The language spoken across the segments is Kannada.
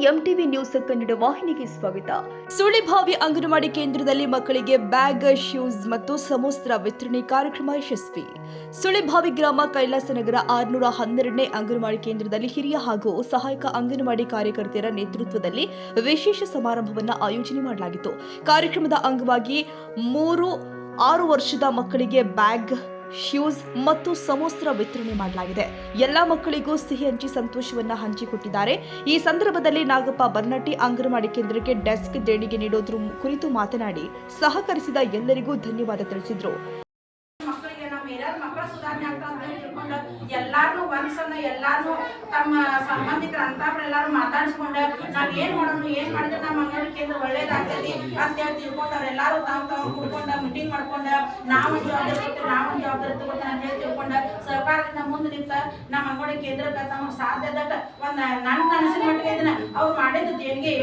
ಎಂಟಿವಿ ನ್ಯೂಸ್ ಕನ್ನಡ ವಾಹಿನಿಗೆ ಸ್ವಾಗತ. ಸುಳಿಭಾವಿ ಅಂಗನವಾಡಿ ಕೇಂದ್ರದಲ್ಲಿ ಮಕ್ಕಳಿಗೆ ಬ್ಯಾಗ್, ಶೂಸ್ ಮತ್ತು ಸಮವಸ್ತ್ರ ವಿತರಣೆ ಕಾರ್ಯಕ್ರಮ ಯಶಸ್ವಿ. ಸುಳಿಭಾವಿ ಗ್ರಾಮ ಕೈಲಾಸನಗರ 612ನೇ ಅಂಗನವಾಡಿ ಕೇಂದ್ರದಲ್ಲಿ ಹಿರಿಯ ಹಾಗೂ ಸಹಾಯಕ ಅಂಗನವಾಡಿ ಕಾರ್ಯಕರ್ತೆಯರ ನೇತೃತ್ವದಲ್ಲಿ ವಿಶೇಷ ಸಮಾರಂಭವನ್ನು ಆಯೋಜನೆ ಮಾಡಲಾಗಿತ್ತು. ಕಾರ್ಯಕ್ರಮದ ಅಂಗವಾಗಿ 3-6 ವರ್ಷದ ಮಕ್ಕಳಿಗೆ ಬ್ಯಾಗ್, ಶೂಸ್ ಮತ್ತು ಸಮವಸ್ತ್ರ ವಿತರಣೆ ಮಾಡಲಾಗಿದೆ. ಎಲ್ಲಾ ಮಕ್ಕಳಿಗೂ ಸಿಹಿ ಹಂಚಿ ಸಂತೋಷವನ್ನ ಹಂಚಿಕೊಟ್ಟಿದ್ದಾರೆ. ಈ ಸಂದರ್ಭದಲ್ಲಿ ನಾಗಪ್ಪ ಬರ್ನಟ್ಟಿ ಅಂಗನವಾಡಿ ಕೇಂದ್ರಕ್ಕೆ ಡೆಸ್ಕ್ ದೇಣಿಗೆ ನೀಡೋದ್ರ ಕುರಿತು ಮಾತನಾಡಿ ಸಹಕರಿಸಿದ ಎಲ್ಲರಿಗೂ ಧನ್ಯವಾದ ತಿಳಿಸಿದರು. ಎಲ್ಲಾರು ಒಂದ್ಸಲ ಎಲ್ಲಾರು ತಮ್ಮ ಸಂಬಂಧಿಕರ ಅಂತಾವ್ರೆಲ್ಲಾರು ಮಾತಾಡ್ಸ್ಕೊಂಡ ನಾವ್ ಏನ್ ಮಾಡಿದ್ರೆ ನಮ್ಮ ಅಂಗನವಾಡಿ ಕೇಂದ್ರ ಒಳ್ಳೇದಾಗ್ತೈತಿ ಅಂತ ಹೇಳಿ ತಿಳ್ಕೊಂಡ ಅವ್ರೆಲ್ಲಾರು ತಾವ್ ಕೂತ್ಕೊಂಡ ಮೀಟಿಂಗ್ ಮಾಡ್ಕೊಂಡ ನಾವೊಂದ್ ಜವಾಬ್ದಾರಿ ತಗೋತಾನ ಅಂತ ಹೇಳಿ ತಿಳ್ಕೊಂಡ ಸರ್ಕಾರದಿಂದ ಮುಂದೆ ನಿಂತ ನಮ್ಮ ಅಂಗನವಾಡಿ ಕೇಂದ್ರಕ್ಕೆ ತಮಗೆ ಸಾಧ್ಯದ ಒಂದ್ ನನ್ನ ಅನಿಸಿದ ಮಟ್ಟಿಗೆ ಇದನ್ನ ಅವ್ರು ಮಾಡಿದ ದೇಣಿಗೆ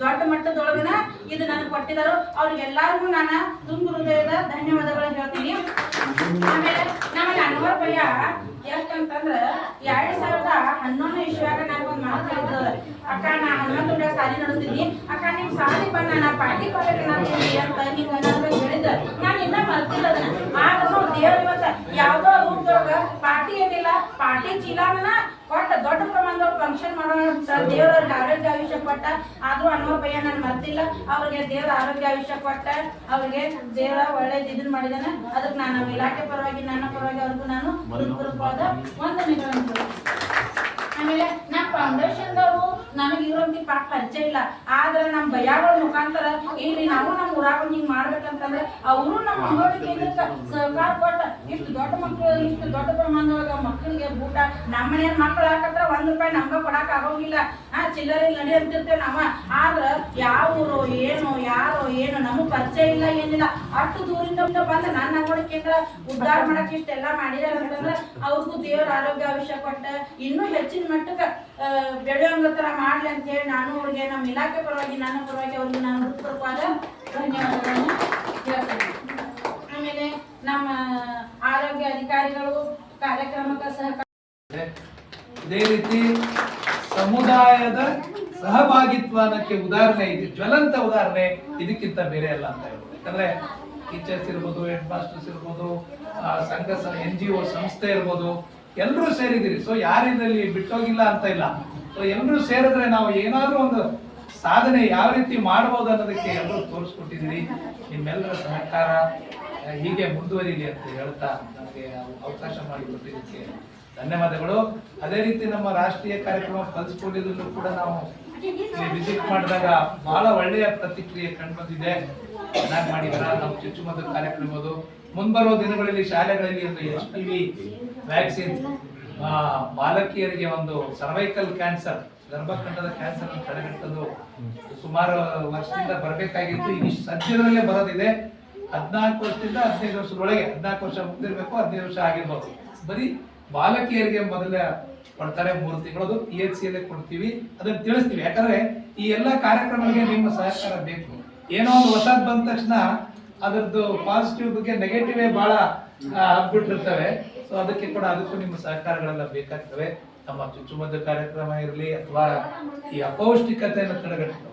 ದೊಡ್ಡ ಮಟ್ಟದೊಳಗನ ಇದು ನನಗೆ ಕೊಟ್ಟಿದಾರೋ ಅವ್ರಿಗೆಲ್ಲರಿಗೂ ನಾನು ತುಂಬ ಹೃದಯದ ಧನ್ಯವಾದಗಳು ಹೇಳ್ತೀನಿ. ಆಮೇಲೆ ನಮಗೆ ಅನ್ವರ್ ಭಯ್ಯ ಎಷ್ಟಂತಂದ್ರ 2011 ಇಸ್ವಿಯಾಗ ನನಗೊಂದು ಮಾತು ಹೇಳಿದ್ರು, ಅಕ್ಕ ನಾ ಹನುಮಂತ ಸಾಲಿ ನಡೆಸ್ತೀನಿ, ಅಕ್ಕ ನಿಮ್ ಸಾಲಿ ಬಂದ ನಾ ಪಾರ್ಟಿ ಕೊಡಕ್ಕೆ ಅಂತ ಹಿಂಗ ನನಗೆ ಹೇಳಿದ್ರು. ನಾನು ಇನ್ನ ಮರ್ತಿಲ್ಲ ಅದನ್ನ. ಆದ್ರೂ ದೇವ್ರ ಇವತ್ತ ಯಾವ್ದೋ ರೂಪದೊಳಗ ಪಾರ್ಟಿ ಏನಿಲ್ಲ, ಪಾರ್ಟಿ ಚೀಲಾನ ಕೊಟ್ಟ ದೊಡ್ಡ ಪ್ರಮಾಣದೊಳಗೆ ಫಂಕ್ಷನ್ ಮಾಡೋಣ ದೇವ್ರವ್ರಿಗೆ ಆರೋಗ್ಯ ಆಯುಷ್ಯ ಕೊಟ್ಟ. ಆದ್ರೂ ಅನ್ವರ್ ಭಯ್ಯ ನಾನು ಮರ್ತಿಲ್ಲ. ಅವ್ರಿಗೆ ದೇವ್ರ ಆರೋಗ್ಯ ಆಯುಷ್ಯ ಕೊಟ್ಟ, ಅವ್ರಿಗೆ ದೇವ್ರ ಒಳ್ಳೇದು ಇದನ್ ಮಾಡಿದಾನ. ಅದಕ್ಕೆ ನಾನು ಇಲಾಖೆ ಪರವಾಗಿ ನನ್ನ ಪರವಾಗಿ ಅವ್ರಿಗೂ ನಾನು ಹೃತ್ಪೂರ್ವಕವಾದ ವಂದನೆಗಳನ್ನು. ಆಮೇಲೆ ನಮ್ಮ ಫೌಂಡೇಶನ್ದವರು ನನಗೆ ಇವ್ರಂತ ಪಾಠ ಪರಿಚಯ ಇಲ್ಲ, ಆದ್ರೆ ನಮ್ಮ ಭಯ್ಯಗಳ ಮುಖಾಂತರ ಇಲ್ಲಿ ನಾವು ನಮ್ಮ ಊರಾಗ ಹಿಂಗ್ ಮಾಡ್ಬೇಕಂತಂದ್ರೆ ಅವರು ನಮ್ಮ ಅಂಗನವಾಡಿ ಕೇಂದ್ರಕ್ಕೆ ಸಹಕಾರ ಕೊಟ್ಟ ಇಷ್ಟು ದೊಡ್ಡ ಮಕ್ಕಳು ಇಷ್ಟು ದೊಡ್ಡ ಪ್ರಮಾಣದೊಳಗ ಮಕ್ಕಳಿಗೆ ಊಟ. ನಮ್ಮ ಮನೆಯ ಮಕ್ಕಳು ಹಾಕತ್ರ ₹1 ನಮ್ಗ ಕೊಡಕ್ ಆಗೋಂಗಿಲ್ಲ. ಚಿಲ್ಲರೆ ನಡಿ ಅಂತಿರ್ತೇವೆ ನಾವ. ಆದ್ರ ಯಾವ ಊರು ಏನು ಯಾರು ಏನು ನಮಗ್ ಪರಿಚಯ ಇಲ್ಲ, ಏನಿಲ್ಲ. ಅಷ್ಟು ದೂರಿಂದ ಬಂದ ನನ್ನ ಅಂಗನವಾಡಿ ಕೇಂದ್ರ ಉದ್ಧಾರ ಮಾಡಕ್ ಇಷ್ಟೆಲ್ಲ ಮಾಡಿದಾರ ಅಂತಂದ್ರ ಅವ್ರಿಗೂ ದೇವ್ರ ಆರೋಗ್ಯ ಆಯುಷ್ಯ ಕೊಟ್ಟ ಇನ್ನೂ ಹೆಚ್ಚಿನ ಮಟ್ಟಕ್ಕೆ ಬೆಳೆಯೋಂಗ ತರ ಮಾಡ್ಲಿ ಅಂತ ಹೇಳಿ ನಾನು ಅವ್ರಿಗೆ ನಮ್ಮ ಇಲಾಖೆ ಪರವಾಗಿ ನನ್ನ ಪರವಾಗಿ ಅವ್ರಿಗೆ ನಾನು ಹೃತ್ಪೂರ್ವಕವಾದ ಧನ್ಯವಾದಗಳನ್ನು ಹೇಳ್ತೇನೆ. ಆಮೇಲೆ ನಮ್ಮ ಆರೋಗ್ಯ ಅಧಿಕಾರಿಗಳು ಕಾರ್ಯಕ್ರಮಕ್ಕೆ ಸಹಕಾರ. ಇದೇ ರೀತಿ ಸಮುದಾಯದ ಸಹಭಾಗಿತ್ವಕ್ಕೆ ಉದಾಹರಣೆ ಇದೆ, ಜ್ವಲಂತ ಉದಾಹರಣೆ ಇದಕ್ಕಿಂತ ಬೇರೆ ಅಲ್ಲ ಅಂತ ಹೇಳ್ಬೋದು. ಯಾಕಂದ್ರೆ ಟೀಚರ್ಸ್ ಇರ್ಬೋದು, ಹೆಡ್ ಮಾಸ್ಟರ್ಸ್ ಇರ್ಬೋದು, ಸಂಘ NGO ಸಂಸ್ಥೆ ಇರ್ಬೋದು, ಎಲ್ಲರೂ ಸೇರಿದಿರಿ. ಸೊ ಯಾರಿದ್ರಲ್ಲಿ ಬಿಟ್ಟೋಗಿಲ್ಲ ಅಂತ ಇಲ್ಲ. ಸೊ ಎಲ್ಲರೂ ಸೇರಿದ್ರೆ ನಾವು ಏನಾದ್ರೂ ಒಂದು ಸಾಧನೆ ಯಾವ ರೀತಿ ಮಾಡಬಹುದು ಅನ್ನೋದಕ್ಕೆ ಎಲ್ಲರೂ ತೋರಿಸ್ಕೊಟ್ಟಿದ್ದೀರಿ. ನಿಮ್ಮೆಲ್ಲರ ಸಹಕಾರ ಹೀಗೆ ಮುಂದುವರಿಲಿ ಅಂತ ಹೇಳ್ತಾ ನನಗೆ ಅವಕಾಶ ಮಾಡಿಕೊಟ್ಟಿದ್ದಕ್ಕೆ ಧನ್ಯವಾದಗಳು. ಅದೇ ರೀತಿ ನಮ್ಮ ರಾಷ್ಟ್ರೀಯ ಕಾರ್ಯಕ್ರಮ ಕಲಿಸ್ಕೊಂಡಿದ್ದನ್ನು ಕೂಡ ನಾವು ವಿಸಿಟ್ ಮಾಡಿದಾಗ ಬಹಳ ಒಳ್ಳೆಯ ಪ್ರತಿಕ್ರಿಯೆ ಕಂಡುಬಂದಿದೆ. ಚೆನ್ನಾಗಿ ಮಾಡಿದಾರ. ನಾವು ಚುಚ್ಚುಮದ್ದು ಕಾರ್ಯಕ್ರಮದು ಮುಂಬರುವ ದಿನಗಳಲ್ಲಿ ಶಾಲೆಗಳಲ್ಲಿ ಒಂದು HPV ವ್ಯಾಕ್ಸಿನ್, ಬಾಲಕಿಯರಿಗೆ ಒಂದು ಸರ್ವೈಕಲ್ ಕ್ಯಾನ್ಸರ್, ಗರ್ಭಕಂಠದ ಕ್ಯಾನ್ಸರ್ ಅನ್ನು ತಡೆಗಟ್ಟಲು ಸುಮಾರು ವರ್ಷದಿಂದ ಬರಬೇಕಾಗಿತ್ತು. ಈಗ ಸದ್ಯದಲ್ಲೇ ಬರೋದಿದೆ. 14 ವರ್ಷದಿಂದ 15 ವರ್ಷದೊಳಗೆ, 14 ವರ್ಷ ಮುಗಿದಿರ್ಬೇಕು, 15 ವರ್ಷ ಆಗಿರ್ಬೋದು. ಬರೀ ಬಾಲಕಿಯರಿಗೆ ಮೊದಲ ಕೊಡ್ತಾರೆ 3 ತಿಂಗಳದು PHC ಯಲ್ಲೇ ಕೊಡ್ತೀವಿ, ಅದನ್ನ ತಿಳಿಸ್ತೀವಿ. ಯಾಕಂದ್ರೆ ಈ ಎಲ್ಲ ಕಾರ್ಯಕ್ರಮಗಳಿಗೆ ನಿಮ್ಮ ಸಹಕಾರ ಬೇಕು. ಏನೋ ಒಂದು ಹೊಸದ್ ಬಂದ ತಕ್ಷಣ ಅದರದ್ದು ಪಾಸಿಟಿವ್ ಬಗ್ಗೆ ನೆಗೆಟಿವ್ ಬಹಳ ಆಗ್ಬಿಟ್ಟಿರ್ತವೆ. ಸೊ ಅದಕ್ಕೆ ಕೂಡ ಅದಕ್ಕೂ ನಿಮ್ಮ ಸಹಕಾರಗಳೆಲ್ಲ ಬೇಕಾಗ್ತವೆ. ನಮ್ಮ ಚುಚ್ಚುಮದ್ದು ಕಾರ್ಯಕ್ರಮ ಇರಲಿ, ಅಥವಾ ಈ ಅಪೌಷ್ಟಿಕತೆಯನ್ನು ತಡೆಗಟ್ಟಲು,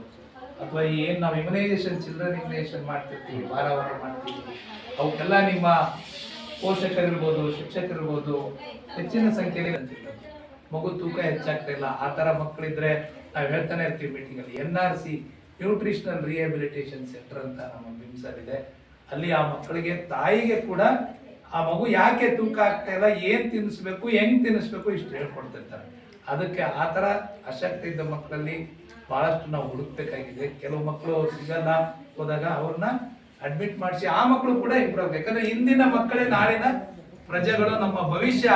ಅಥವಾ ಈ ಏನ್ ನಾವು ಇಮ್ಯುನೈಸೇಷನ್, ಚಿಲ್ಡ್ರನ್ ಇಮ್ಯುನೈಸೇಷನ್ ಮಾಡ್ತಿರ್ತೀವಿ, ವಾರ ಮಾಡ್ತೀವಿ, ಅವಕ್ಕೆಲ್ಲ ನಿಮ್ಮ ಪೋಷಕರಿರ್ಬೋದು, ಶಿಕ್ಷಕರಿರ್ಬೋದು ಹೆಚ್ಚಿನ ಸಂಖ್ಯೆಯಲ್ಲಿ ಅಂತಿರ್ತಾರೆ. ಮಗು ತೂಕ ಹೆಚ್ಚಾಗ್ತಾ ಇಲ್ಲ, ಆ ತರ ಮಕ್ಕಳಿದ್ರೆ ನಾವು ಹೇಳ್ತಾನೆ ಇರ್ತೀವಿ ಮೀಟಿಂಗ್ ಅಲ್ಲಿ. NRC ನ್ಯೂಟ್ರಿಷನಲ್ ರಿಹ್ಯಾಬಿಲಿಟೇಷನ್ ಸೆಂಟರ್ ಅಂತ ನಮ್ಮ ಬಿಮ್ಸರ್ ಇದೆ. ಅಲ್ಲಿ ಆ ಮಕ್ಕಳಿಗೆ, ತಾಯಿಗೆ ಕೂಡ ಆ ಮಗು ಯಾಕೆ ತೂಕ ಆಗ್ತಾ ಇಲ್ಲ, ಏನ್ ತಿನ್ನಿಸ್ಬೇಕು, ಹೆಂಗ್ ತಿನ್ನಿಸ್ಬೇಕು, ಇಷ್ಟು ಹೇಳ್ಕೊಡ್ತಿರ್ತಾರೆ. ಅದಕ್ಕೆ ಆ ತರ ಅಶಕ್ತಿ ಇದ್ದ ಮಕ್ಕಳಲ್ಲಿ ಬಹಳಷ್ಟು ನಾವು ಹುಡುಕ್ಬೇಕಾಗಿದೆ. ಕೆಲವು ಮಕ್ಕಳು ಸಿಗಲ್ಲ, ಹೋದಾಗ ಅವ್ರನ್ನ ಅಡ್ಮಿಟ್ ಮಾಡಿಸಿ ಆ ಮಕ್ಕಳು ಕೂಡ ಇಂಪ್ರೂವ್ ಆಗಬೇಕು. ಯಾಕಂದ್ರೆ ಇಂದಿನ ಮಕ್ಕಳೇ ನಾಳಿನ ಪ್ರಜೆಗಳು, ನಮ್ಮ ಭವಿಷ್ಯ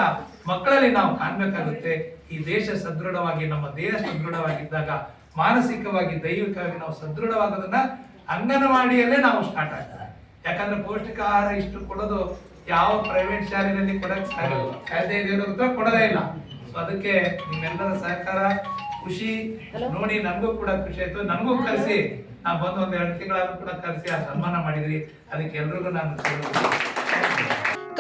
ಮಕ್ಕಳಲ್ಲಿ ನಾವು ಕಾಣ್ಬೇಕಾಗುತ್ತೆ. ಈ ದೇಶ ಸದೃಢವಾಗಿ, ನಮ್ಮ ದೇಹ ಸದೃಢವಾಗಿದ್ದಾಗ ಮಾನಸಿಕವಾಗಿ, ದೈಹಿಕವಾಗಿ ನಾವು ಸದೃಢವಾಗೋದನ್ನ ಅಂಗನವಾಡಿಯಲ್ಲೇ ನಾವು ಸ್ಟಾರ್ಟ್ ಆಗ್ತದೆ. ಯಾಕಂದ್ರೆ ಪೌಷ್ಟಿಕ ಆಹಾರ ಇಷ್ಟು ಕೊಡೋದು ಯಾವ ಪ್ರೈವೇಟ್ ಶಾಲೆಯಲ್ಲಿ ಕೊಡಕ್ ಸಾಧ್ಯ ಇದೆ, ಕೊಡೋದೇ ಇಲ್ಲ. ಸೊ ಅದಕ್ಕೆ ನಿಮ್ಮೆಲ್ಲರ ಸಹಕಾರ, ಖುಷಿ ನೋಡಿ ನನಗೂ ಕೂಡ ಖುಷಿ ಆಯ್ತು. ನನಗೂ ಕರೆಸಿ, ನಾ ಬಂದು 1-2 ತಿಂಗಳಾದ್ರೂ ಕೂಡ ಕರೆಸಿ ಆ ಸನ್ಮಾನ ಮಾಡಿದ್ರಿ. ಅದಕ್ಕೆ ಎಲ್ರಿಗೂ ನಾನು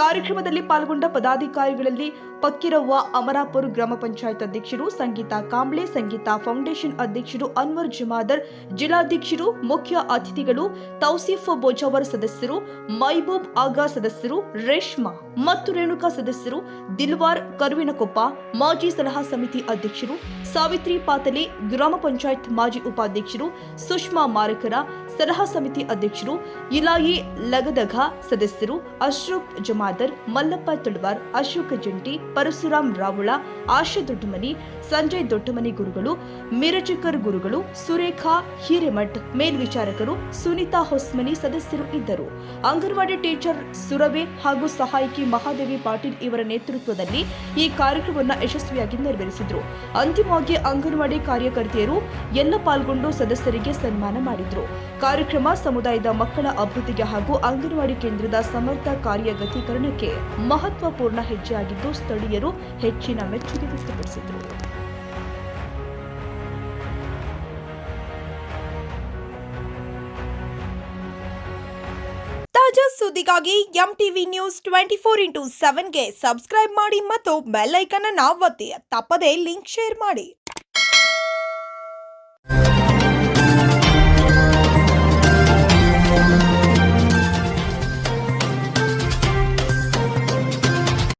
ಕಾರ್ಯಕ್ರಮದಲ್ಲಿ ಪಾಲ್ಗೊಂಡ ಪದಾಧಿಕಾರಿಗಳಲ್ಲಿ ಪಕ್ಕಿರವ್ವ, ಅಮರಾಪುರ ಗ್ರಾಮ ಪಂಚಾಯತ್ ಅಧ್ಯಕ್ಷರು, ಸಂಗೀತಾ ಕಾಂಬ್ಳೆ, ಸಂಗೀತಾ ಫೌಂಡೇಶನ್ ಅಧ್ಯಕ್ಷರು ಅನ್ವರ್ ಜಮಾದರ್, ಜಿಲ್ಲಾಧ್ಯಕ್ಷರು, ಮುಖ್ಯ ಅತಿಥಿಗಳು ತೌಸೀಫ್ ಬೋಜಾವರ್ ಸದಸ್ಯರು, ಮೈಬೂಬ್ ಆಗಾ ಸದಸ್ಯರು, ರೇಷ್ಮಾ ಮತ್ತು ರೇಣುಕಾ ಸದಸ್ಯರು, ದಿಲ್ವಾರ್ ಕರುವಿನಕೊಪ್ಪ ಮಾಜಿ ಸಲಹಾ ಸಮಿತಿ ಅಧ್ಯಕ್ಷರು, ಸಾವಿತ್ರಿ ಪಾತಲೆ ಗ್ರಾಮ ಪಂಚಾಯತ್ ಮಾಜಿ ಉಪಾಧ್ಯಕ್ಷರು, ಸುಷ್ಮಾ ಮಾರಕರ ಸಲಹಾ ಸಮಿತಿ ಅಧ್ಯಕ್ಷರು, ಇಲಾಯಿ ಲಗದಘ ಸದಸ್ಯರು, ಅಶ್ರಫ್ ಜಮಾದರ್, ಮಲ್ಲಪ್ಪ ತಳವಾರ್, ಅಶೋಕ್ ಜಂಟಿ, ಪರಶುರಾಮ್ ರಾವುಳ, ಆಶಾ ದೊಡ್ಡಮನಿ, ಸಂಜಯ್ ದೊಡ್ಡಮನಿ ಗುರುಗಳು, ಮಿರಜಿಕರ್ ಗುರುಗಳು, ಸುರೇಖಾ ಹಿರೇಮಠ್ ಮೇಲ್ವಿಚಾರಕರು, ಸುನೀತಾ ಹೊಸ್ಮನಿ ಸದಸ್ಯರು ಇದ್ದರು. ಅಂಗನವಾಡಿ ಟೀಚರ್ ಸುರವೆ ಹಾಗೂ ಸಹಾಯಕಿ ಮಹಾದೇವಿ ಪಾಟೀಲ್ ಇವರ ನೇತೃತ್ವದಲ್ಲಿ ಈ ಕಾರ್ಯಕ್ರಮವನ್ನು ಯಶಸ್ವಿಯಾಗಿ ನೆರವೇರಿಸಿದರು. ಅಂತಿಮವಾಗಿ ಅಂಗನವಾಡಿ ಕಾರ್ಯಕರ್ತೆಯರು ಎಲ್ಲ ಪಾಲ್ಗೊಂಡು ಸದಸ್ಯರಿಗೆ ಸನ್ಮಾನ ಮಾಡಿದರು. ಕಾರ್ಯಕ್ರಮ ಸಮುದಾಯದ ಮಕ್ಕಳ ಅಭಿವೃದ್ಧಿಗೆ ಹಾಗೂ ಅಂಗನವಾಡಿ ಕೇಂದ್ರದ ಸಮರ್ಥ ಕಾರ್ಯಗತೀಕರಣಕ್ಕೆ ಮಹತ್ವಪೂರ್ಣ ಹೆಜ್ಜೆಯಾಗಿದ್ದು ಸ್ಥಳೀಯರು ಹೆಚ್ಚಿನ ಮೆಚ್ಚುಗೆ ವ್ಯಕ್ತಪಡಿಸಿದರು. ತಾಜಾ ಸುದ್ದಿಗಾಗಿ ಎಂಟಿವಿ ನ್ಯೂಸ್ 24x7ಗೆ ಸಬ್ಸ್ಕ್ರೈಬ್ ಮಾಡಿ ಮತ್ತು ಬೆಲ್ ಐಕಾನ್ ಅನ್ನು ಒತ್ತಿ. ತಪ್ಪದೇ ಲಿಂಕ್ ಶೇರ್ ಮಾಡಿ.